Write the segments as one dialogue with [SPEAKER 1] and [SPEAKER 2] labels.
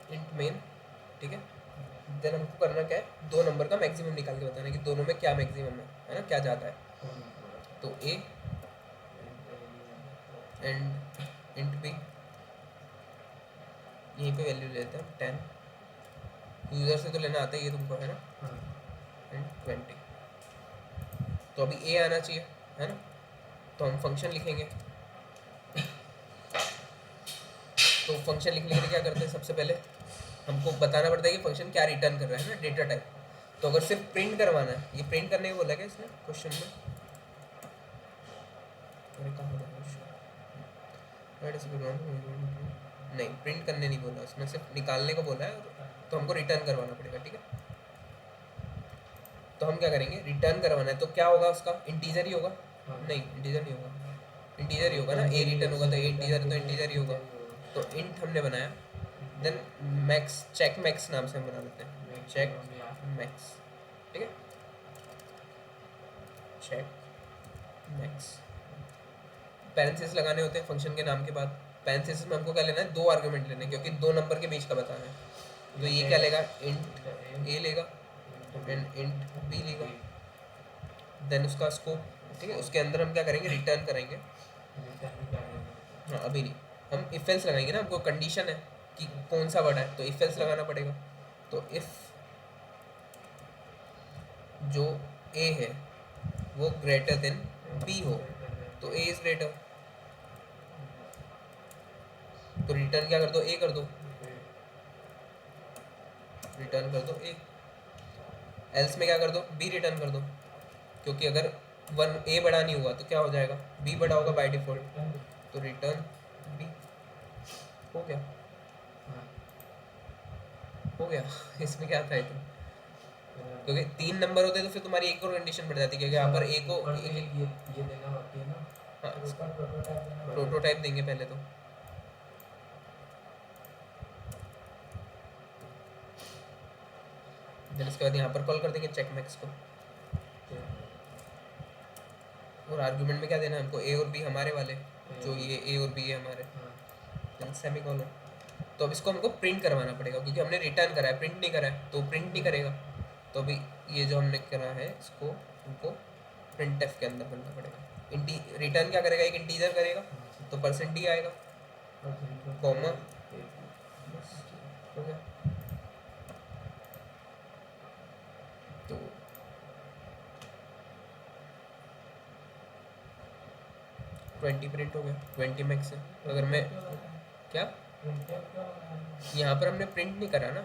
[SPEAKER 1] Int main, ठीक है। Then हमको करना क्या है, दो नंबर का मैक्सिमम निकाल के बताना है कि दोनों में क्या मैक्सिमम है ना, क्या जाता है। तो ए एंड इंट बी, यहीं पे वैल्यू लेते हैं 10, यूज़र से तो लेना आता ही है तुमको, है ना, एंड 20। तो अभी ए आना चाहिए, है ना, तो हम फंक्शन लिखेंगे। तो फंक्शन लिखने के लिए क्या करते हैं, सबसे पहले हमको बताना पड़ता है कि फंक्शन क्या रिटर्न कर रहा है ना, डेटा टाइप। तो अगर सिर्फ प्रिंट करवाना है, ये प्रिंट करने को बोला क्या इसने क्वेश्चन में, अरे कहाँ था क्वेश्चन, नहीं प्रिंट करने नहीं बोला उसने, सिर्फ निकालने को बोला है, तो हमको रिटर्न करवाना पड़ेगा, ठीक है। तो हम क्या करेंगे, रिटर्न करवाना है तो क्या होगा, उसका इंटीजर ही होगा, नहीं इंटीजर नहीं होगा, इंटीजर ही होगा ना, ए रिटर्न होगा तो ए इंटीजर, तो इंटीजर ही होगा। तो इंट हमने बनाया, देन मैक्स, चेक मैक्स नाम से हम बना लेते हैं, चेक मैक्स, ठीक है, चेक मैक्स। पैरेंथेसिस लगाने होते हैं फंक्शन के नाम के बाद। पैरेंथेसिस में हमको क्या लेना है, दो आर्गुमेंट लेने हैं, क्योंकि दो नंबर के बीच का बताना है। तो ये क्या लेगा, इंट ए लेगा एंड इंट बी लेगा, देन उसका स्कोप, ठीक है, उसके अंदर हम क्या करेंगे, रिटर्न करेंगे। हाँ अभी नहीं, हम इफ एल्स लगाएंगे ना, हमको कंडीशन है कि कौन सा वर्ड है, तो इफ एल्स लगाना पड़ेगा। तो इफ जो ए है वो ग्रेटर देन बी हो, तो ए इज ग्रेटर, तो रिटर्न क्या कर दो, ए कर दो, रिटर्न कर दो ए। एल्स में क्या कर दो, बी रिटर्न कर दो, क्योंकि अगर वन ए बड़ा नहीं हुआ तो क्या हो जाएगा, बी बड़ा होगा बाय डिफॉल्ट, तो रिटर्न बी। हो गया, हो गया इसमें क्या था इतना, क्योंकि तीन नंबर होते तो फिर तुम्हारी एक और कंडीशन बढ़ जाती है, क्योंकि यहाँ पर ए को
[SPEAKER 2] ये देना बाकी है ना,
[SPEAKER 1] हाँ
[SPEAKER 2] प्रोटोटाइप
[SPEAKER 1] प्रोटोटाइप देंगे पहले तो। देन उसके बाद यहाँ पर कॉल कर देंगे चेक मैक्स को, और आर्गुमेंट में क्या देना है हमको, ए और बी हमारे वाले, जो ये ए और बी है हमारे, सेमी कॉलन। तो अब इसको हमको प्रिंट करवाना पड़ेगा, क्योंकि हमने रिटर्न करा है, प्रिंट नहीं करा है, तो प्रिंट नहीं करेगा। तो अभी ये जो हमने करा है इसको हमको प्रिंट एफ के अंदर करना पड़ेगा। रिटर्न क्या करेगा, एक इंटीजर करेगा, तो परसेंट डी आएगा, कॉमा, हो गया। तो 20 प्रिंट हो गया, 20 मैक्स है। अगर मैं क्या, यहाँ पर हमने प्रिंट नहीं करा ना,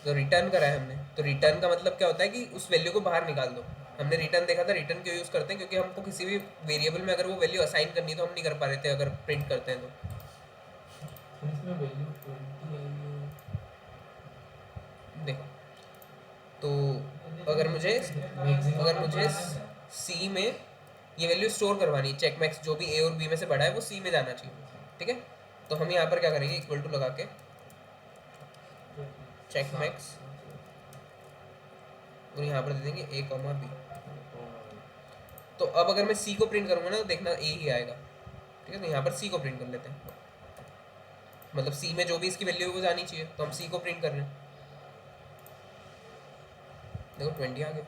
[SPEAKER 1] तो रिटर्न करा है हमने, तो रिटर्न का मतलब क्या होता है कि उस वैल्यू को बाहर निकाल दो। हमने रिटर्न देखा था, रिटर्न क्यों यूज़ करते हैं, क्योंकि हमको किसी भी वेरिएबल में अगर वो वैल्यू असाइन करनी है तो हम नहीं कर पा रहे थे अगर प्रिंट करते हैं
[SPEAKER 2] इसमें वैल्यू 20 है ये,
[SPEAKER 1] देखो। तो अगर मुझे सी में ये वैल्यू स्टोर करवानी है, चेक मैक्स जो भी ए और बी में से बड़ा है वो सी में जाना चाहिए, ठीक है। तो हम यहाँ पर क्या करेंगे, इक्वल टू लगा के चेक मैक्स, और यहाँ पर दे देंगे ए कॉमा बी। तो अब अगर मैं सी को प्रिंट करूँगा ना तो देखना ए ही आएगा, ठीक है। तो यहाँ पर सी को प्रिंट कर लेते हैं, मतलब सी में जो भी इसकी वैल्यू है वो जानी चाहिए, तो हम सी को प्रिंट कर रहे हैं। देखो 20 आ गया,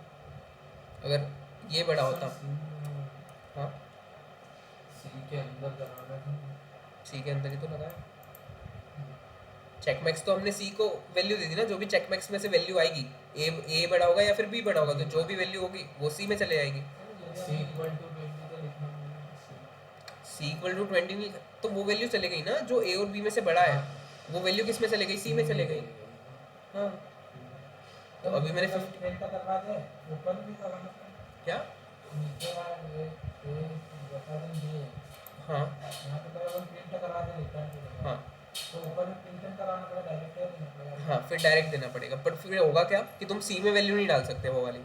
[SPEAKER 1] अगर ये बड़ा होता, हाँ
[SPEAKER 2] सी के अंदर कराना था,
[SPEAKER 1] सी के अंदर ही तो लगाया। चेक मैक्स तो हमने सी को वैल्यू दी थी ना, जो भी चेक मैक्स में से वैल्यू आएगी, ए बड़ा होगा या फिर बी बड़ा होगा, तो जो भी वैल्यू होगी वो सी में चले जाएगी।
[SPEAKER 2] सी इक्वल टू 20 तो लिखना है,
[SPEAKER 1] सी इक्वल टू 20 नहीं, तो वो वैल्यू चले गई ना जो ए और बी में से बड़ा है, वो वैल्यू किस में चले गई, सी में चले गई। हाँ तो अभी मैंने
[SPEAKER 2] प्रिंट करवा दे, ऊपर भी करवाना
[SPEAKER 1] क्या,
[SPEAKER 2] नीचे वाला ये बता देंगे,
[SPEAKER 1] हाँ
[SPEAKER 2] यहाँ पे तो प्रिंट करवा दे रिटर्न,
[SPEAKER 1] हाँ
[SPEAKER 2] तो ऊपर में प्रिंट कराना पड़ेगा, डायरेक्ट देना पड़ेगा।
[SPEAKER 1] हाँ, फिर डायरेक्ट देना पड़ेगा, पर फिर होगा क्या कि तुम सी में वैल्यू नहीं डाल सकते, वो वाली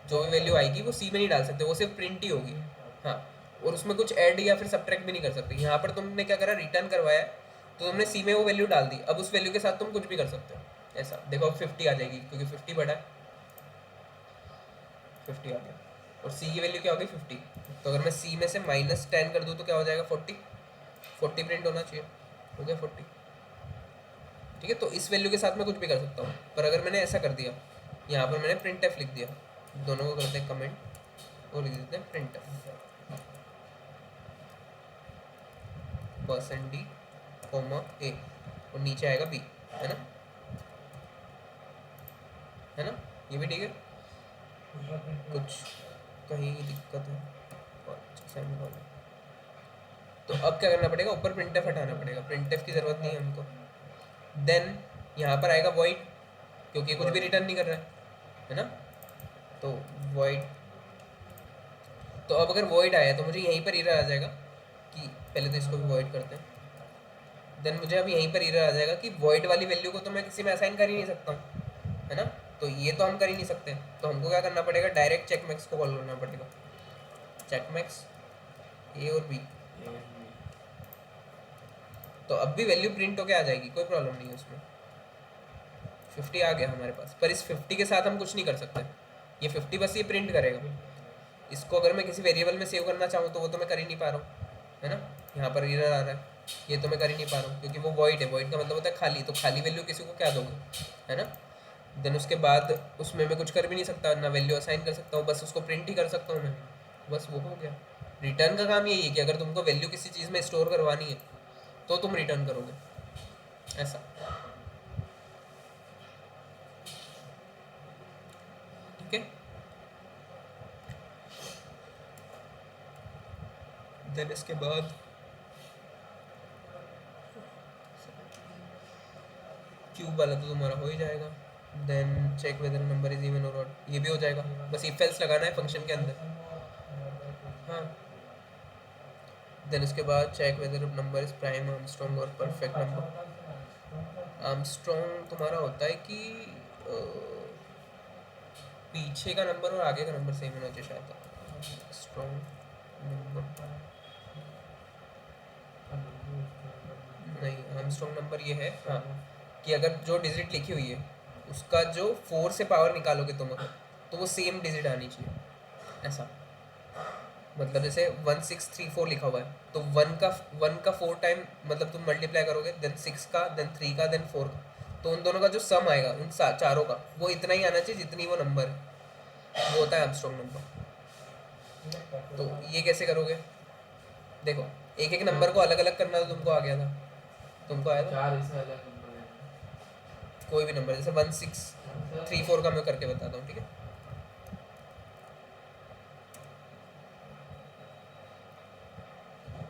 [SPEAKER 1] जो भी वैल्यू आएगी वो सी में नहीं डाल सकते, वो सिर्फ प्रिंट ही होगी। हाँ, और उसमें कुछ ऐड या फिर सब्ट्रैक्ट भी नहीं कर सकते। यहाँ पर तुमने क्या करा, रिटर्न करवाया तो तुमने सी में वो वैल्यू डाल दी, अब उस वैल्यू के साथ तुम कुछ भी कर सकते हो। ऐसा देखो, अब 50 आ जाएगी क्योंकि 50 बड़ा है, 50 आ गया, और सी की वैल्यू क्या होगी 50। तो अगर मैं सी में से -10 कर दूँ तो क्या हो जाएगा 40, 40 प्रिंट होना चाहिए, हो गया 40। ठीक है, तो इस वैल्यू के साथ मैं कुछ भी कर सकता हूँ, पर अगर मैंने ऐसा कर दिया, यहाँ पर मैंने प्रिंट एफ लिख दिया, दोनों को करते हैं कमेंट और लिख देते हैं प्रिंट एफ %d, a और नीचे आएगा b, है ना, है ना, ये भी ठीक है, कुछ कहीं दिक्कत है, सेमीकोलन। तो अब क्या करना पड़ेगा, ऊपर प्रिंट एफ हटाना पड़ेगा, प्रिंट एफ की ज़रूरत नहीं है हमको। देन यहाँ पर आएगा वॉइड, क्योंकि कुछ भी रिटर्न नहीं कर रहा है ना, तो वॉइड, तो अब अगर वॉइड आया तो मुझे यहीं पर एरर आ जाएगा कि पहले तो इसको भी वॉइड करते हैं, देन मुझे अब यहीं पर एरर आ जाएगा कि वॉइड वाली वैल्यू को तो मैं किसी में असाइन कर ही नहीं सकता हूँ, है ना, तो ये तो हम कर ही नहीं सकते, तो हमको क्या करना पड़ेगा, डायरेक्ट चेक मैक्स को कॉल करना पड़ेगा, चेक मैक्स ए और बी, तो अब भी वैल्यू प्रिंट होके आ जाएगी, कोई प्रॉब्लम नहीं है उसमें। 50 आ गया हमारे पास, पर इस 50 के साथ हम कुछ नहीं कर सकते, ये 50 बस ये प्रिंट करेगा, इसको अगर मैं किसी वेरिएबल में सेव करना चाहूँ तो वो तो मैं कर ही नहीं पा रहा हूँ, है ना, यहाँ पर एरर आ रहा है, ये तो मैं कर ही नहीं पा रहा हूँ क्योंकि वो वॉइड है, वॉइड का मतलब होता है खाली, तो खाली वैल्यू किसी को क्या दोगे, है ना। देन उसके बाद उसमें मैं कुछ कर भी नहीं सकता, ना वैल्यू असाइन कर सकता हूँ, बस उसको प्रिंट ही कर सकता हूँ मैं, बस वो हो गया। रिटर्न का काम यही है कि अगर तुमको वैल्यू किसी चीज़ में स्टोर करवानी है तो तुम रिटर्न करोगे, ऐसा, ठीक है। देन इसके बाद क्यूब वाला तो तुम्हारा हो ही जाएगा, then check whether number is even और ऑड, ये भी हो जाएगा, बस इफ एल्स लगाना है फंक्शन के अंदर, हाँ। देन उसके बाद check whether number is prime, Armstrong और परफेक्ट नंबर। आर्मस्ट्रॉन्ग तुम्हारा होता है कि पीछे का नंबर और आगे का नंबर सेम होना चाहिए शायद, स्ट्रॉन्ग नंबर नहीं, आर्मस्ट्रॉन्ग नंबर ये है, हाँ, कि अगर जो डिजिट लिखी हुई है उसका जो 4 से पावर निकालोगे तुम अगर, तो वो सेम डिजिट आनी चाहिए, ऐसा, मतलब जैसे 1634 लिखा हुआ है तो 1 का 4 टाइम मतलब तुम मल्टीप्लाई करोगे, देन 6 का, देन 3 का, देन 4 का, तो उन दोनों का जो सम आएगा उन चारों का वो इतना ही आना चाहिए जितनी वो नंबर है, वो होता है आर्मस्ट्रॉन्ग नंबर। तो ये कैसे करोगे, देखो एक एक नंबर को अलग अलग करना, तो तुमको आ गया था, तुमको आया था
[SPEAKER 2] चार इससे अलग नंबर है,
[SPEAKER 1] कोई भी नंबर, जैसे 1634 का मैं करके बताता हूँ, ठीक है।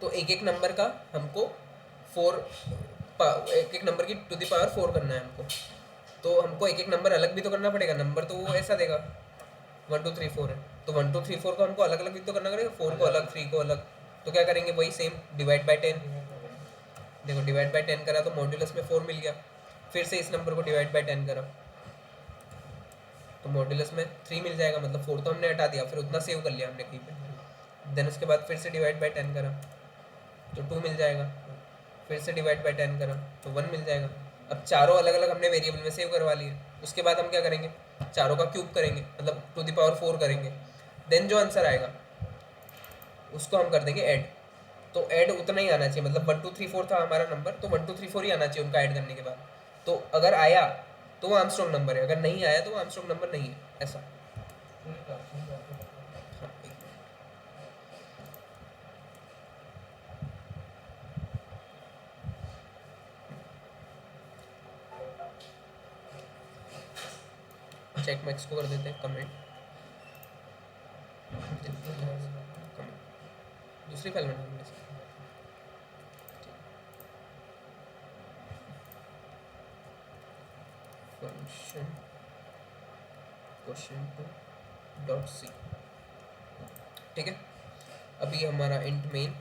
[SPEAKER 1] तो एक एक नंबर का हमको 4, एक एक नंबर की टू द पावर 4 करना है हमको, तो हमको एक एक नंबर अलग भी तो करना पड़ेगा, नंबर तो वो ऐसा देगा 1 2 3 4 है, तो 1 2 3 4 को हमको अलग अलग भी तो करना पड़ेगा, 4 को अलग, 3 को अलग, तो क्या करेंगे, वही सेम डिवाइड बाई 10, देखो डिवाइड बाई 10 करा तो मॉड्यूलस में 4 मिल गया, फिर से इस नंबर को डिवाइड बाई 10 करा तो मॉड्यूलस में 3 मिल जाएगा, मतलब 4 तो हमने हटा दिया, फिर उतना सेव कर लिया हमने कहीं पे, देन उसके बाद फिर से डिवाइड बाई 10 करा तो 2 मिल जाएगा, फिर से डिवाइड बाई 10 करा तो 1 मिल जाएगा। अब चारों अलग अलग हमने वेरिएबल में सेव करवा लिए, उसके बाद हम क्या करेंगे, चारों का क्यूब करेंगे, मतलब टू द पावर 4 करेंगे, देन जो आंसर आएगा उसको हम कर देंगे ऐड, तो ऐड उतना ही आना चाहिए, मतलब 1 2 3 4 था हमारा नंबर, तो 1 2 3 4 ही आना चाहिए उनका ऐड करने के बाद, तो अगर आया तो वो आर्मस्ट्रॉन्ग नंबर है, अगर नहीं आया तो वो आर्मस्ट्रॉन्ग नंबर नहीं है, ऐसा। हाँ, चेक मैक्स को कर देते हैं कमेंट, दूसरी फाइल में डालेंगे इसको। फंक्शन क्वेश्चन डॉट सी, ठीक है। अभी हमारा इंट मेन,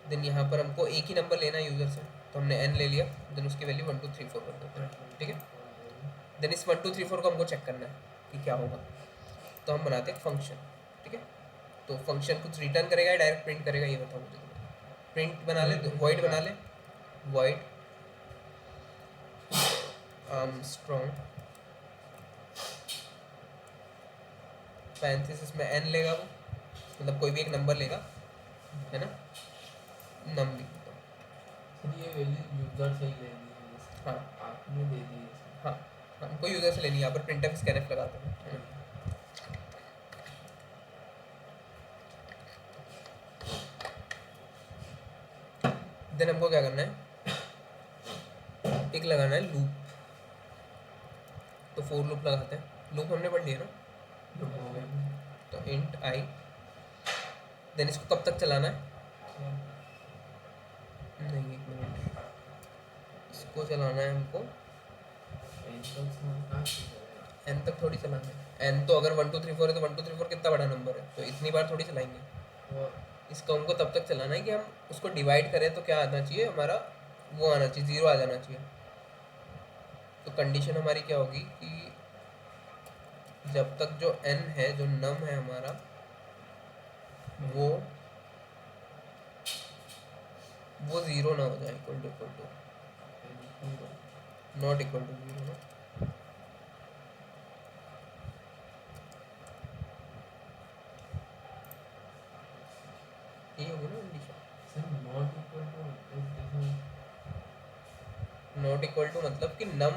[SPEAKER 1] देन यहाँ पर हमको एक ही नंबर लेना है यूज़र से, तो हमने n ले लिया, देन उसकी वैल्यू 1 2 3 4 कर देते हैं, ठीक है। देन इस 1 2 3 4 को हमको चेक करना है कि क्या होगा, तो हम बनाते हैं फंक्शन, ठीक है। तो फंक्शन कुछ रिटर्न करेगा या डायरेक्ट प्रिंट करेगा ये बताओ मुझे, प्रिंट बना ले, वॉइड बना ले, वॉइड आर्मस्ट्रॉन्ग, पैरेंथेसिस में n लेगा वो, मतलब कोई भी एक नंबर लेगा, है ना, नम लिख देता हूँ।
[SPEAKER 2] सर ये वैल्यू यूजर से ही ले ली है जैसे
[SPEAKER 1] हाँ
[SPEAKER 2] आपने दे दी है सर।
[SPEAKER 1] हाँ, हमको यूज़र से लेनी है, यहाँ पर प्रिंटफ स्कैनफ लगाते हैं, है ना। देन हमको क्या करना है, एक लगाना है लूप, तो फोर लूप लगाते हैं। लूप हमने पढ़ लिया ना,
[SPEAKER 2] लूप हो गया
[SPEAKER 1] तो इंट आई, देन इसको कब तक चलाना है, नहीं एक मिनट, इसको चलाना है हमको एन तक थोड़ी चलाना है। एन तो अगर 1 2 3 4 है तो 1 2 3 4 कितना बड़ा नंबर है, तो इतनी बार थोड़ी चलाएंगे। इसका हमको तब तक चलाना है कि हम उसको डिवाइड करें तो क्या आना चाहिए हमारा, वो आना चाहिए, 0 आ जाना चाहिए। तो कंडीशन हमारी क्या होगी कि जब तक जो n है, जो नम है हमारा, वो 0 ना हो जाए, equal to not equal to 0 ना। ये होगी ना condition.
[SPEAKER 2] Sir not equal to
[SPEAKER 1] not equal to मतलब कि नम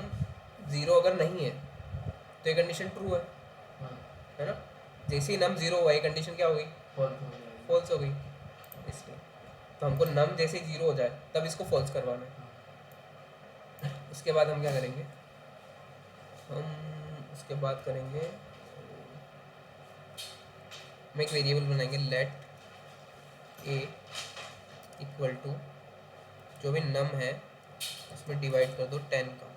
[SPEAKER 1] 0 अगर नहीं है तो ये कंडीशन ट्रू है,
[SPEAKER 2] हाँ
[SPEAKER 1] है ना। जैसे ही नम 0 हुआ ये कंडीशन क्या हो गई,
[SPEAKER 2] फॉल्स हो जाएगा
[SPEAKER 1] फॉल्स हो गई। इसलिए तो हमको नम जैसे ही 0 हो जाए तब इसको फॉल्स करवाना है। उसके बाद हम क्या करेंगे, हम उसके बाद करेंगे, हम एक वेरिएबल बनाएंगे लेट ए इक्वल टू जो भी नम है उसमें डिवाइड कर दो 10 का।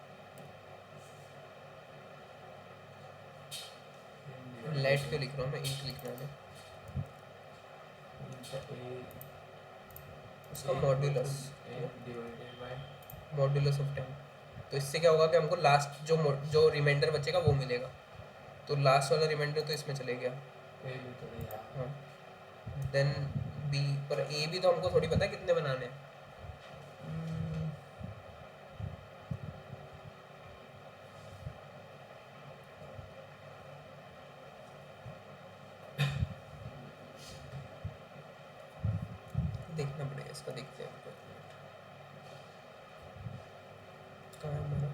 [SPEAKER 1] लेट क्यों लिख रहा हूँ मैं, इंट लिखना है उसका मॉड्यूलस, मॉड्यूलस ऑफ 10। तो इससे क्या होगा कि हमको लास्ट जो रिमाइंडर बचेगा वो मिलेगा, तो लास्ट वाला रिमाइंडर तो इसमें चले गया। हाँ, देन बी पर ए भी तो हमको थोड़ी पता है कितने बनाने हैं। देखना पड़ेगा इसका, देखते हैं कहाँ है हमारा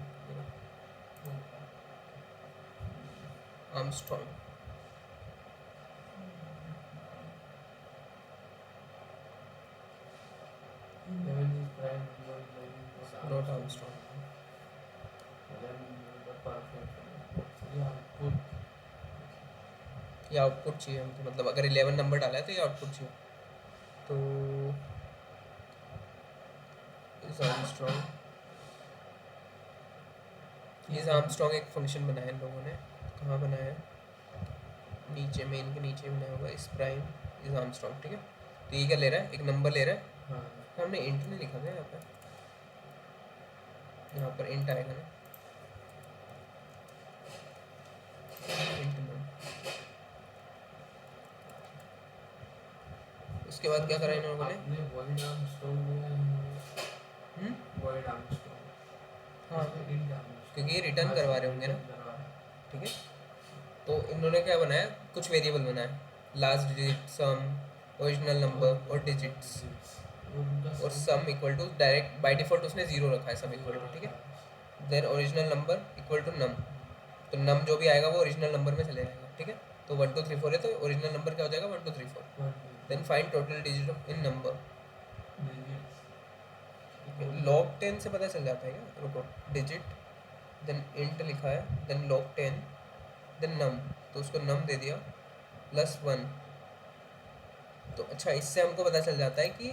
[SPEAKER 1] आर्मस्ट्रॉन्ग, नॉट आर्मस्ट्रॉन्ग। ये आउटपुट चाहिए हमको, मतलब अगर 11 नंबर डाला है तो ये आउटपुट चाहिए। तो इज आर्मस्ट्रॉन्ग एक फंक्शन बनाया इन लोगों ने, कहाँ बनाया है, नीचे मेन के नीचे बनाया होगा, इस प्राइम इज आर्मस्ट्रॉन्ग, ठीक है। तो ये क्या ले रहा है, एक नंबर ले रहा है, हमने इंट नहीं लिखा था यहाँ पर इंट आएगा ना, इंट में। उसके बाद क्या करा इन लोगों ने, हाँ क्योंकि ये रिटर्न करवा रहे होंगे ना, ठीक है। तो इन्होंने क्या बनाया, कुछ वेरिएबल बनाया, last digit, sum, original number और डिजिट्स, और sum equal to direct by default उसने 0 रखा है, सम इक्वल टू, ठीक है। Then original number equal to num, तो नम जो भी आएगा वो ओरिजिनल नंबर में चले जाएगा, ठीक है। तो 1 2 3 4 है तो ओरिजिनल नंबर क्या हो जाएगा, 1 2 3 4। Then find total digit in number, log 10 से पता चल जाता है क्या, रुको, डिजिट, देन इंट लिखा है, देन लॉग 10, देन नम, तो उसको नम दे दिया +1। तो अच्छा, इससे हमको पता चल जाता है कि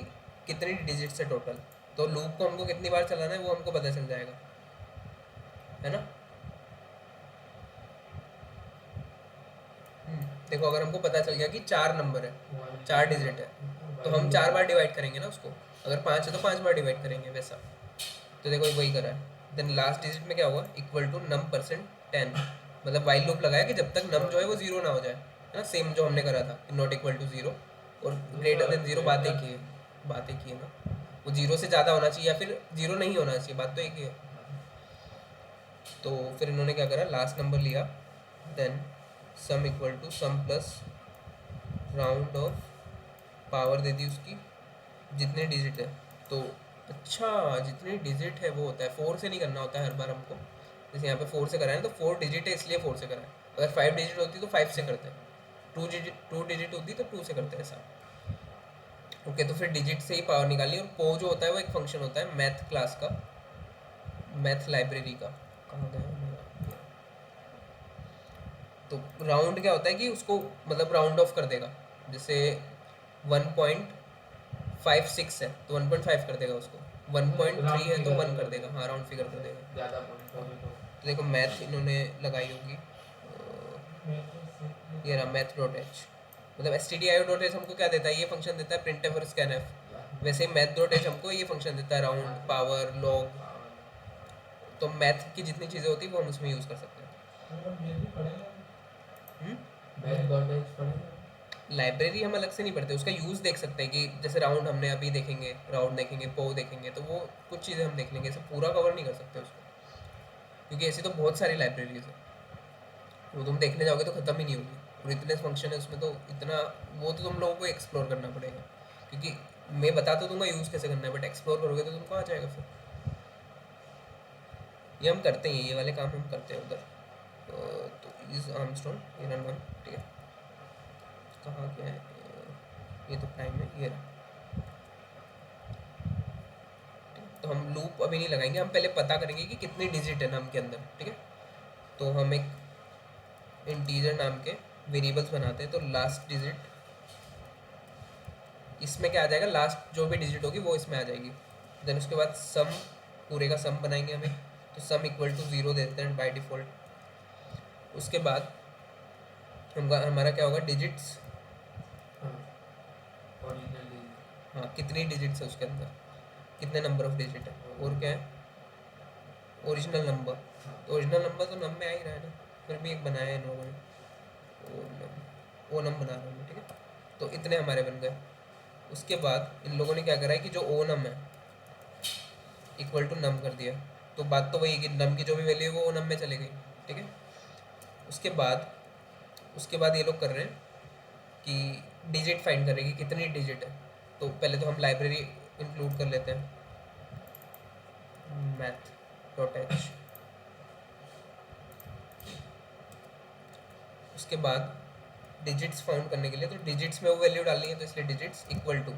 [SPEAKER 1] कितनी डिजिट्स है टोटल, तो लूप को हमको कितनी बार चलाना है वो हमको पता चल जाएगा, है ना। देखो अगर हमको पता चल गया कि 4 नंबर है, 4 डिजिट है, तो हम 4 बार डिवाइड करेंगे ना उसको, अगर 5 है तो 5 बार डिवाइड करेंगे वैसा। तो देखो वही करा है। देन लास्ट डिजिट में क्या हुआ, इक्वल टू नम परसेंट 10, मतलब वाइल लूप लगाया कि जब तक नम जो है वो 0 ना हो जाए, है ना, सेम जो हमने करा था कि नॉट इक्वल टू 0 और ग्रेटर देन 0, बातें की है ना, वो 0 से ज़्यादा होना चाहिए या फिर 0 नहीं होना चाहिए, बात तो एक ही है। तो फिर इन्होंने क्या करा, लास्ट नंबर लिया, then sum equal to sum plus round off power दे दी उसकी, जितने डिजिट है तो अच्छा जितने डिजिट है वो होता है, 4 से नहीं करना होता है हर बार हमको। जैसे यहाँ पे 4 से कराए ना, तो 4 डिजिट है इसलिए 4 से कराए। अगर 5 डिजिट होती तो 5 से करते हैं, 2 डिजिट होती तो 2 से करते हैं ऐसा। ओके, तो फिर डिजिट से ही पावर निकाली। और पो जो होता है वो एक फंक्शन होता है मैथ क्लास का, मैथ लाइब्रेरी का। कहाँ गया मेरा? तो राउंड क्या होता है कि उसको मतलब राउंड ऑफ कर देगा। जैसे 1.56 है तो 1.5 कर देगा उसको, 1.3 है तो 1 कर देगा, हाँ राउंड फिगर कर देगा।
[SPEAKER 2] ज़्यादा पॉइंट हो गए तो
[SPEAKER 1] तो देखो मैथ इन्होंने लगाई होगी, ये रहा मैथ डॉट एच। मतलब S T D I dot H हमको क्या देता है, ये फंक्शन देता है प्रिंट एफ और स्कैन एफ। वैसे मैथ डॉट एच हमको ये फंक्शन देता है राउंड, पावर, लॉग। तो मैथ की जितनी चीज़ें होती है वो हम उसमें यूज़ कर सकते हैं।
[SPEAKER 2] मैथ डॉट एच पढ़ेंगे।
[SPEAKER 1] लाइब्रेरी हम अलग से नहीं पढ़ते, उसका यूज़ देख सकते हैं कि जैसे राउंड हमने अभी देखेंगे, राउंड देखेंगे, पो देखेंगे, तो वो कुछ चीज़ें हम देख लेंगे, ऐसे पूरा कवर नहीं कर सकते उसको, क्योंकि ऐसी तो बहुत सारी लाइब्रेरीज है, वो तुम देखने जाओगे तो ख़त्म ही नहीं होगी। और इतने फंक्शन है उसमें, तो इतना वो तो तुम लोगों को एक्सप्लोर करना पड़ेगा। क्योंकि मैं बता तो दूंगा यूज़ कैसे करना है, बट एक्सप्लोर करोगे तो तुमको आ जाएगा फिर। ये हम करते हैं, ये वाले काम हम करते हैं उधर। तो इज आर्मस्ट्रॉन्ग ये रन वन, ठीक है। कहाँ क्या है, ये तो टाइम है, ये रहा। तो हम लूप अभी नहीं लगाएंगे, हम पहले पता करेंगे कि कितनी डिजिट है नाम के अंदर, ठीक है। तो हम एक इंटीजर नाम के वेरिएबल्स बनाते हैं। तो लास्ट डिजिट इसमें क्या आ जाएगा, लास्ट जो भी डिजिट होगी वो इसमें आ जाएगी। देन उसके बाद सम, पूरे का सम बनाएंगे हमें। तो सम इक्वल टू 0 देते हैं बाय डिफ़ॉल्ट। उसके बाद हमारा क्या होगा, डिजिट्स,
[SPEAKER 2] हाँ ओरिजिनली
[SPEAKER 1] हाँ कितनी डिजिट्स है उसके अंदर, कितने नंबर ऑफ डिजिट है। और क्या है, ओरिजिनल नंबर। तो ओरिजिनल नंबर तो नम में आ ही रहा है ना, फिर भी एक बनाया है इन लोगों ने, ओ नम बना रहा हूँ मैं, ठीक है। तो इतने हमारे बन गए। उसके बाद इन लोगों ने क्या करा है कि जो ओ नम है इक्वल टू नम कर दिया। तो बात तो वही है कि नम की जो भी वैल्यू है वो ओ नम में चले गई, ठीक है। उसके बाद ये लोग कर रहे हैं कि डिजिट फाइंड करें कि कितनी डिजिट है। तो पहले तो हम लाइब्रेरी इंक्लूड कर लेते हैं, मैथ डॉट एच। उसके बाद डिजिट्स फाउंड करने के लिए, तो डिजिट्स में वो वैल्यू डालनी है, तो इसलिए डिजिट्स इक्वल टू,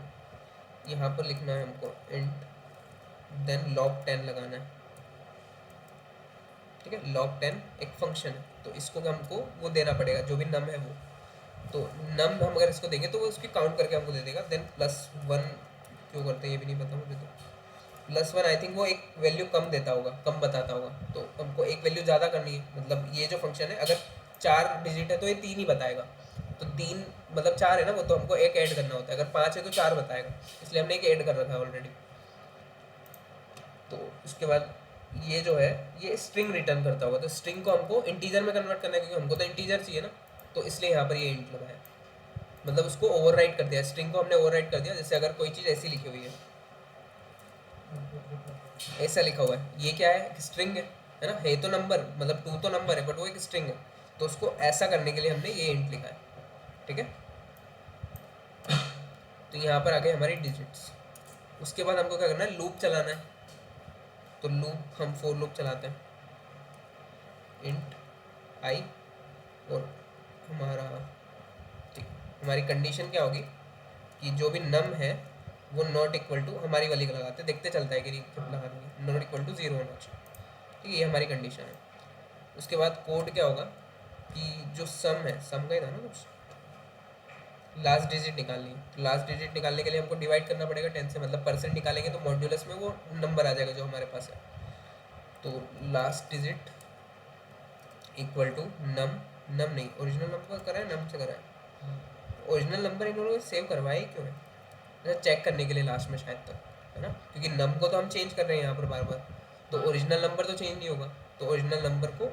[SPEAKER 1] यहाँ पर लिखना है हमको इंट, देन log 10 लगाना है, ठीक है। log 10 एक फंक्शन है, तो इसको हमको वो देना पड़ेगा जो भी नम है वो। तो नम हम अगर इसको देंगे तो वो उसकी काउंट करके हमको दे देगा। देन +1 क्यों करते हैं ये भी नहीं पता मुझे। तो +1 आई थिंक वो एक वैल्यू कम देता होगा, कम बताता होगा, तो हमको एक वैल्यू ज़्यादा करनी है। मतलब ये जो फंक्शन है अगर 4 डिजिट है तो ये 3 ही बताएगा। तो 3 मतलब 4 है ना वो, तो हमको एक ऐड करना होता है। अगर 5 है तो 4 बताएगा, इसलिए हमने एक ऐड कर रखा है ऑलरेडी। तो उसके बाद ये जो है ये स्ट्रिंग रिटर्न करता होगा। तो स्ट्रिंग को हमको इंटीजर में कन्वर्ट करना है, क्योंकि हमको तो इंटीजर चाहिए ना, तो इसलिए यहाँ पर ये इंट लगा है। मतलब उसको ओवरराइट कर दिया, स्ट्रिंग को हमने ओवरराइट कर दिया। जैसे अगर कोई चीज़ ऐसी लिखी हुई है, ऐसा लिखा हुआ है, ये क्या है, स्ट्रिंग है ना, है तो नंबर, मतलब 2 तो नंबर है बट वो एक स्ट्रिंग है। तो उसको ऐसा करने के लिए हमने ये इंट लिखा है, ठीक है। तो यहाँ पर आ गए हमारी डिजिट्स। उसके बाद हमको क्या करना है, लूप चलाना है। तो लूप हम फॉर लूप चलाते हैं, इंट आई, और हमारा ठीक, हमारी कंडीशन क्या होगी कि जो भी नम है वो नॉट इक्वल टू, हमारी वाली का लगाते हैं, देखते चलता है कि लगानी है, नॉट इक्वल टू 0 होना चाहिए, ठीक है। ये हमारी कंडीशन है। उसके बाद कोड क्या होगा कि जो सम है, सम का ही था ना कुछ, लास्ट डिजिट निकालनी है। तो लास्ट डिजिट निकालने के लिए हमको डिवाइड करना पड़ेगा 10 से, मतलब परसेंट निकालेंगे तो मॉड्यूलस में वो नंबर आ जाएगा जो हमारे पास है। तो लास्ट डिजिट इक्वल टू नम, नम नहीं, ओरिजिनल नंबर करा है, नम से करा है। ओरिजिनल नंबर इन लोगों ने सेव करवाया ही क्यों है, अच्छा चेक करने के लिए लास्ट में शायद तक, है ना, क्योंकि नम को तो हम चेंज कर रहे हैं यहाँ पर बार बार, तो ओरिजिनल नंबर तो चेंज नहीं होगा। तो ओरिजिनल नंबर को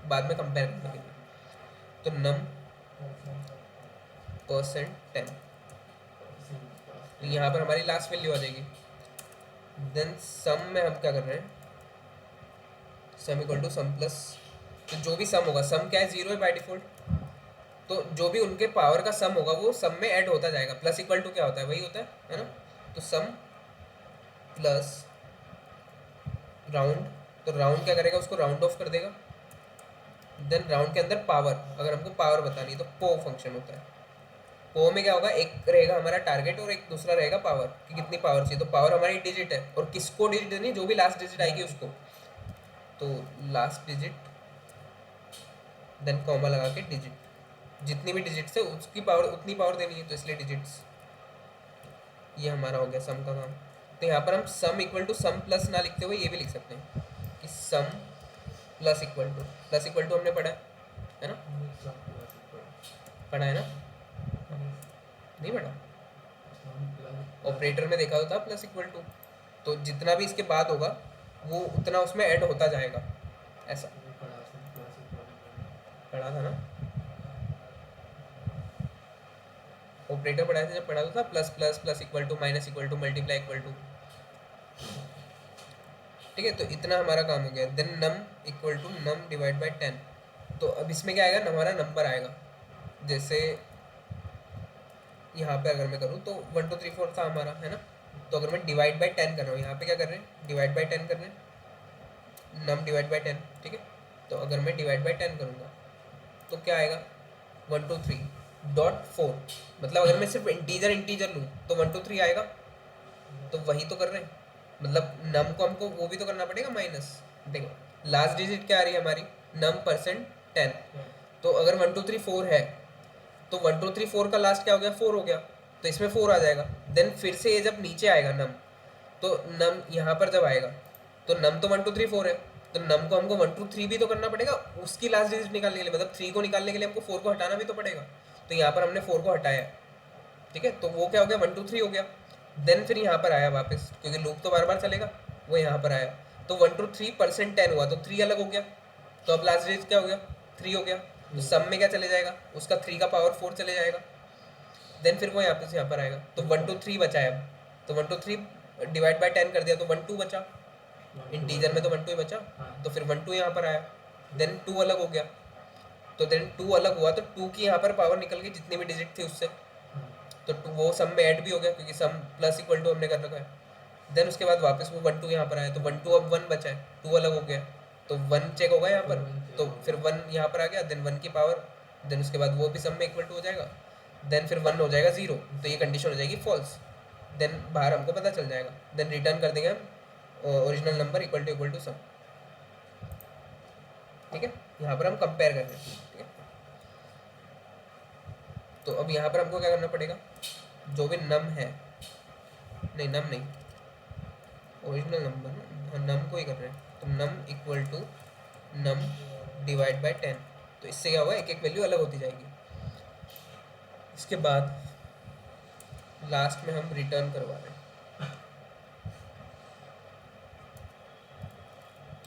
[SPEAKER 1] बाद में कंपेयर करने के लिए, तो नम %10, तो यहाँ पर हमारी लास्ट वैल्यू आ जाएगी। देन सम में हम क्या कर रहे हैं, sum equal to sum plus, तो जो भी सम होगा, सम क्या है, 0 है बाय डिफॉल्ट, तो जो भी उनके पावर का सम होगा वो सम में ऐड होता जाएगा। प्लस इक्वल टू क्या होता है, वही होता है ना। तो सम प्लस राउंड, तो राउंड क्या करेगा, उसको राउंड ऑफ कर देगा। देन राउंड के अंदर पावर, अगर हमको पावर बतानी है तो पो फंक्शन होता है। पो में क्या होगा, एक रहेगा हमारा टारगेट और एक दूसरा रहेगा पावर, कि कितनी पावर चाहिए। तो पावर हमारी डिजिट है और किसको डिजिट देनी, जो भी लास्ट डिजिट आएगी उसको। तो लास्ट डिजिट देन कॉमा लगा के डिजिट, जितनी भी डिजिट्स है उसकी पावर उतनी पावर देनी है, तो इसलिए डिजिट्स। ये हमारा हो गया सम का काम। तो यहाँ पर हम sum equal to sum plus ना लिखते हुए ये भी लिख सकते हैं कि सम प्लस इक्वल टू हमने पढ़ा है ना, पढ़ा है ना, नहीं पढ़ा, ऑपरेटर में देखा तो था प्लस इक्वल टू। तो जितना भी इसके बाद होगा वो उतना उसमें ऐड होता जाएगा, ऐसा पढ़ा था ना, ऑपरेटर पढ़ाया था जब, पढ़ा तो था plus plus plus equal to minus equal to multiply equal to. ठीक है, तो इतना हमारा काम हो गया। Then num equal to num divide by 10। तो अब इसमें क्या आएगा, हमारा नंबर आएगा। जैसे यहाँ पे अगर मैं करूँ तो 1 2 3 4 था हमारा, है ना। तो अगर मैं डिवाइड बाई 10 कर रहा हूँ, यहाँ पे क्या कर रहे हैं, डिवाइड बाई 10 कर रहे हैं, नम डिवाइड बाई 10। ठीक है, तो अगर मैं डिवाइड बाई 10 करूँगा तो क्या आएगा, 1 2 3 डॉट 4। मतलब अगर मैं सिर्फ इंटीजर लूँ तो 1 2 3 आएगा। तो वही तो कर रहे हैं, मतलब नम को हमको वो भी तो करना पड़ेगा माइनस। देखो लास्ट डिजिट क्या आ रही है हमारी, नम परसेंट 10। तो अगर 1 2 3 4 है तो 1 2 3 4 का लास्ट क्या हो गया, 4 हो गया। तो इसमें 4 आ जाएगा। देन फिर से ये जब नीचे आएगा नम, तो नम यहाँ पर जब आएगा तो नम तो 1 2 3 4 है, तो नम को हमको 1 2 3 भी तो करना पड़ेगा उसकी लास्ट डिजिट निकालने के लिए, मतलब 3 को निकालने के लिए हमको 4 को हटाना भी तो पड़ेगा। तो यहाँ पर हमने 4 को हटाया, ठीक है, तो वो क्या हो गया, 1 2 3 हो गया। देन फिर यहाँ पर आया वापस, क्योंकि लूप तो बार बार चलेगा, वो यहाँ पर आया। तो 1 2 3 परसेंट 10 हुआ, तो 3 अलग हो गया। तो अब लास्ट डिजिट क्या हो गया, 3 हो गया। तो सम में क्या चले जाएगा, उसका 3 का पावर 4 चले जाएगा। देन फिर वो यहाँ पे से यहाँ पर आएगा, तो 1 2 3 बचा है अब। तो 1 2 3 डिवाइड बाई 10 कर दिया तो 1 2 बचा, इंटीजर में तो 1 2 ही बचा। तो फिर 1 2 यहाँ पर आया, देन 2 अलग हो गया। तो देन 2 अलग हुआ तो 2 की यहाँ पर पावर निकल गई जितनी भी डिजिट थी उससे। तो वो सम में ऐड भी हो गया, क्योंकि सम प्लस इक्वल टू हमने कर रखा है। देन उसके बाद वापस वो 1 2 यहाँ पर आया, तो 1 2 अब 1 बचा है, 2 अलग हो गया। तो 1 चेक होगा यहाँ पर, तो फिर 1 यहाँ पर आ गया, देन 1 की पावर, देन उसके बाद वो भी सम में इक्वल टू हो जाएगा। देन फिर 1 हो जाएगा 0, तो ये कंडीशन हो जाएगी फॉल्स। देन बाहर हमको पता चल जाएगा, देन रिटर्न कर देंगे हम ओरिजिनल नंबर इक्वल टू सम। ठीक है, यहाँ पर हम कंपेयर कर रहे हैं। ठीक है, तो अब यहाँ पर हमको क्या करना पड़ेगा, जो भी नम है, नहीं नम नहीं, ओरिजिनल नंबर, नम को ही कर रहे हैं। तो num equal to num divide by 10। तो इससे क्या होगा, एक एक वैल्यू अलग होती जाएगी। इसके बाद लास्ट में हम रिटर्न करवा रहे हैं,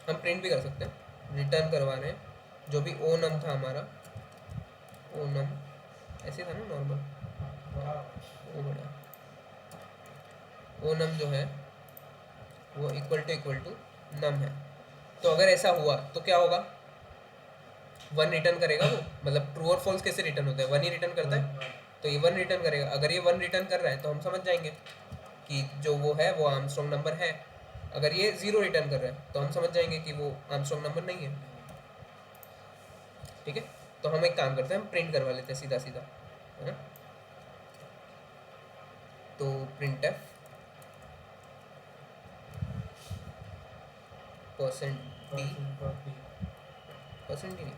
[SPEAKER 1] हम प्रिंट भी कर सकते हैं, रिटर्न करवा रहे हैं जो भी ओ नम था हमारा, ओ नम ऐसे था ना नॉर्मल, ओ बड़ा ओ नम जो है वो इक्वल टू नम है। तो अगर ऐसा हुआ तो क्या होगा, 1 रिटर्न करेगा वो, मतलब ट्रू और फॉल्स कैसे रिटर्न होता है, 1 ही रिटर्न करता है। तो ये 1 रिटर्न करेगा। अगर ये 1 रिटर्न कर रहा है तो हम समझ जाएंगे कि जो वो है वो आर्मस्ट्रॉन्ग नंबर है। अगर ये 0 रिटर्न कर रहा है तो हम समझ जाएंगे कि वो आर्मस्ट्रॉन्ग नंबर नहीं है। ठीक है, तो हम एक काम करते हैं, हम प्रिंट करवा लेते हैं सीधा सीधा, है ना। तो प्रिंट एफ परसेंट डी नहीं,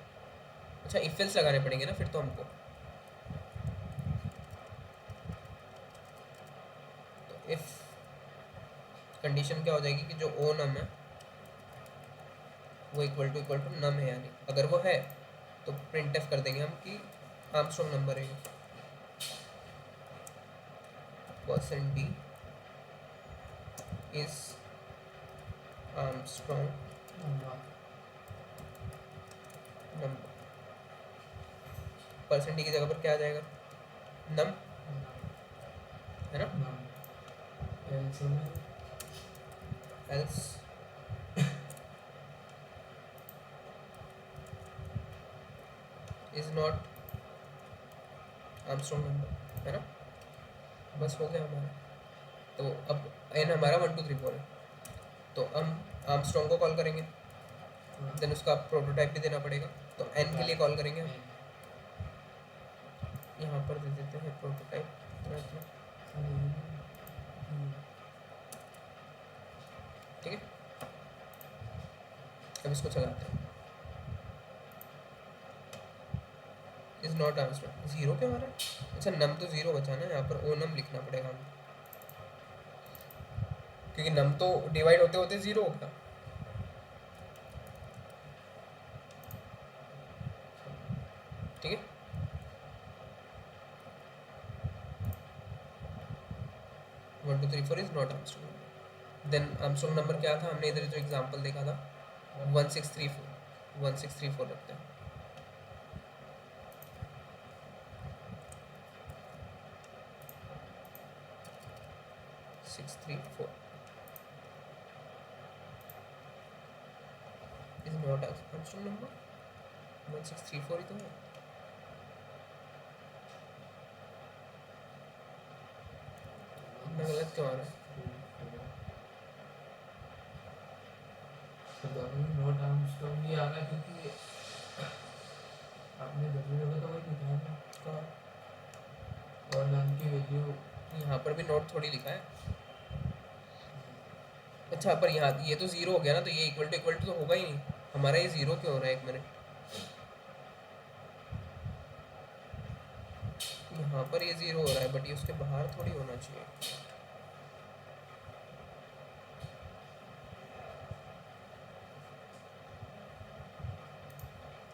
[SPEAKER 1] अच्छा इफ एल्स लगाने पड़ेंगे ना फिर तो हमको। तो इफ कंडीशन क्या हो जाएगी कि जो ओ नम है वो इक्वल टू नम है, यानी अगर वो है तो प्रिंट एफ कर देंगे हम कि आर्मस्ट्रॉन्ग नंबर है percent D is Armstrong number. Percent D की जगह पर क्या आ जाएगा, नम, है ना। Else is not Armstrong number, है ना। बस हो गया हमारा। तो अब n हमारा 1 2 3 4 है, तो हम आर्मस्ट्रॉन्ग को कॉल करेंगे, देन उसका प्रोटोटाइप भी देना पड़ेगा, तो n के लिए कॉल करेंगे हम, यहाँ पर दे देते हैं प्रोटोटाइप, ठीक है। अब इसको चलाते हैं, इज नॉट आंसर, जीरो क्यों आ रहा है? अच्छा नम तो जीरो बचा ना, यहाँ पर ओ नम लिखना पड़ेगा हमको, क्योंकि नम तो डिवाइड होते होते जीरो होगा। ठीक है, one two three four is not Armstrong. Then Armstrong number क्या था, हमने इधर जो एग्जांपल देखा था 1634, 1634 रखते हैं। इज नॉट आर्मस्ट्रॉन्ग नंबर, 1634 ही तो है। इतना गलत क्यों आ रहा है?
[SPEAKER 2] नोट आर्मस्ट्रॉन्ग ही आ रहा है क्योंकि आपने W का तो वही लिखा है ना,
[SPEAKER 1] हाँ,
[SPEAKER 2] और नाम की वैल्यू
[SPEAKER 1] यहाँ पर भी नोट थोड़ी लिखा है। अच्छा पर यहाँ ये तो जीरो हो गया ना, तो ये इक्वल टू तो होगा ही नहीं हमारा, ये जीरो क्यों हो रहा है? एक मिनट, यहाँ पर ये जीरो हो रहा है बट ये उसके बाहर थोड़ी होना चाहिए।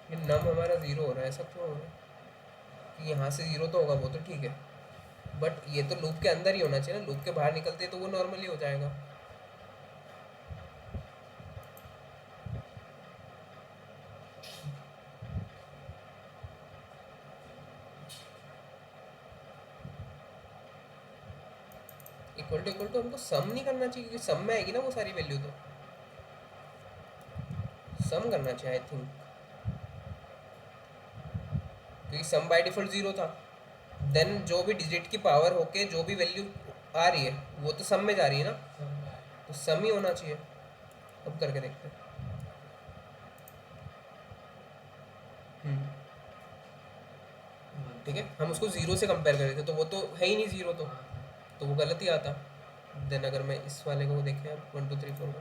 [SPEAKER 1] ये नम हमारा जीरो हो रहा है, ऐसा क्यों हो रहा है? कि यहाँ से जीरो तो होगा, वो तो ठीक है, बट ये तो लूप के अंदर ही होना चाहिए ना, लूप के बाहर निकलते तो वो नॉर्मली हो जाएगा। इक्वल टू हमको सम नहीं करना चाहिए, क्योंकि सम में आएगी ना वो सारी वैल्यू, तो सम करना चाहिए आई थिंक, क्योंकि सम बाय डिफॉल्ट जीरो था। देन जो भी डिजिट की पावर होके जो भी वैल्यू आ रही है वो तो सम में जा रही है ना, तो सम ही होना चाहिए। अब करके देखते हैं। ठीक है, हम उसको जीरो से कंपेयर कर रहे थे, तो वो तो है ही नहीं जीरो, तो वो गलत ही आता। देन अगर मैं इस वाले को देखें अब 1 2 3 4 को,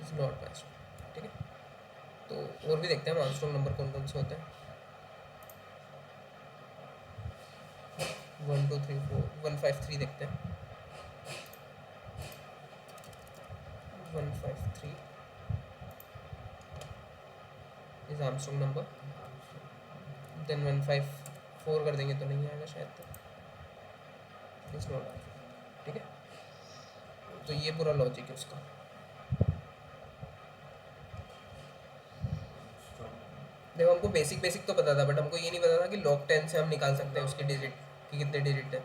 [SPEAKER 1] इज नॉट मैच। ठीक है, तो और भी देखते हैं हम आर्मस्ट्रॉन्ग नंबर कौन कौन से होते हैं। 1 2 3 4 153 देखते हैं, 153 इज आर्मस्ट्रॉन्ग नंबर। देन 154 कर देंगे तो नहीं आएगा शायद, तो इट्स नॉट। ठीक है, तो ये पूरा लॉजिक है उसका। देखो हमको बेसिक तो पता था, बट हमको ये नहीं पता था कि log 10 से हम निकाल सकते हैं उसकी डिजिट कि कितने डिजिट है।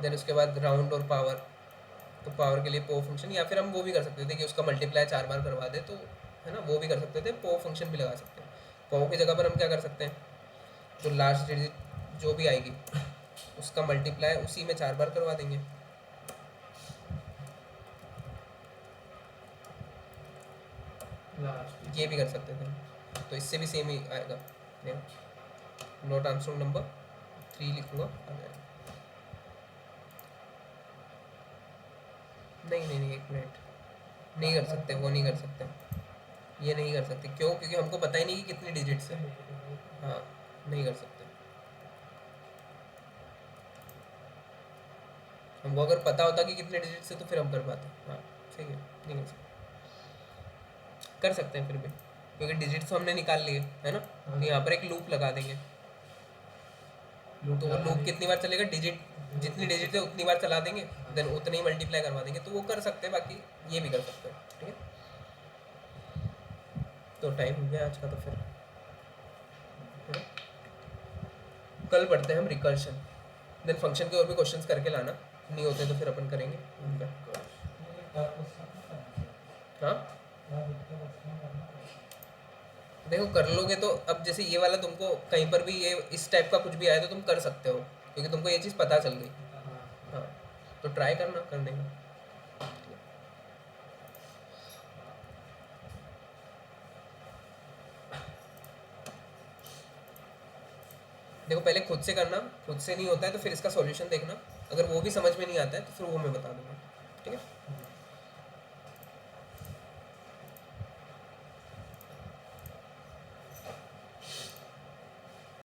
[SPEAKER 1] देन उसके बाद राउंड और पावर, तो पावर के लिए पो फंक्शन, या फिर हम वो भी कर सकते थे कि उसका मल्टीप्लाई 4 बार करवा दे, तो है ना, वो भी कर सकते थे, पो फंक्शन भी लगा सकते हैं। पो की जगह पर हम क्या कर सकते हैं, जो लास्ट डिजिट जो भी आएगी उसका मल्टीप्लाई उसी में 4 बार करवा देंगे। ये भी कर सकते थे, तो इससे भी सेम ही आएगा। नोट आर्मस्ट्रॉन्ग नंबर 3 लिखूंगा, आ जाएगा। नहीं एक मिनट, नहीं कर सकते, वो नहीं कर सकते, ये नहीं कर सकते। क्यों? क्योंकि हमको पता ही नहीं कि कितनी डिजिट्स है। हाँ, नहीं कर सकते। हमको अगर पता होता कि कितने डिजिट्स है तो फिर हम कर पाते। हाँ ठीक है, नहीं कर सकते। कर सकते हैं फिर भी, क्योंकि डिजिट्स तो हमने निकाल लिए है ना, तो यहाँ पर एक लूप लगा देंगे, तो वो लूप कितनी बार चलेगा, डिजिट जितनी डिजिट है उतनी बार चला देंगे, देन उतने ही मल्टीप्लाई करवा देंगे, तो वो कर सकते हैं। बाकी ये भी कर सकते हैं। ठीक है, तो टाइम हो गया आज का, तो फिर है ना? कल पढ़ते हैं हम रिकर्शन, देन फंक्शन के और भी क्वेश्चंस करके लाना, नहीं होते तो फिर अपन करेंगे उनका। हाँ देखो कर लोगे तो अब जैसे ये वाला तुमको कहीं पर भी ये इस टाइप का कुछ भी आया तो तुम कर सकते हो, क्योंकि तुमको ये चीज़ पता चल गई।
[SPEAKER 2] हाँ
[SPEAKER 1] हाँ, तो ट्राई करना करने का। देखो पहले खुद से करना, खुद से नहीं होता है तो फिर इसका सॉल्यूशन देखना, अगर वो भी समझ में नहीं आता है तो फिर वो मैं बता दूंगा। ठीक है।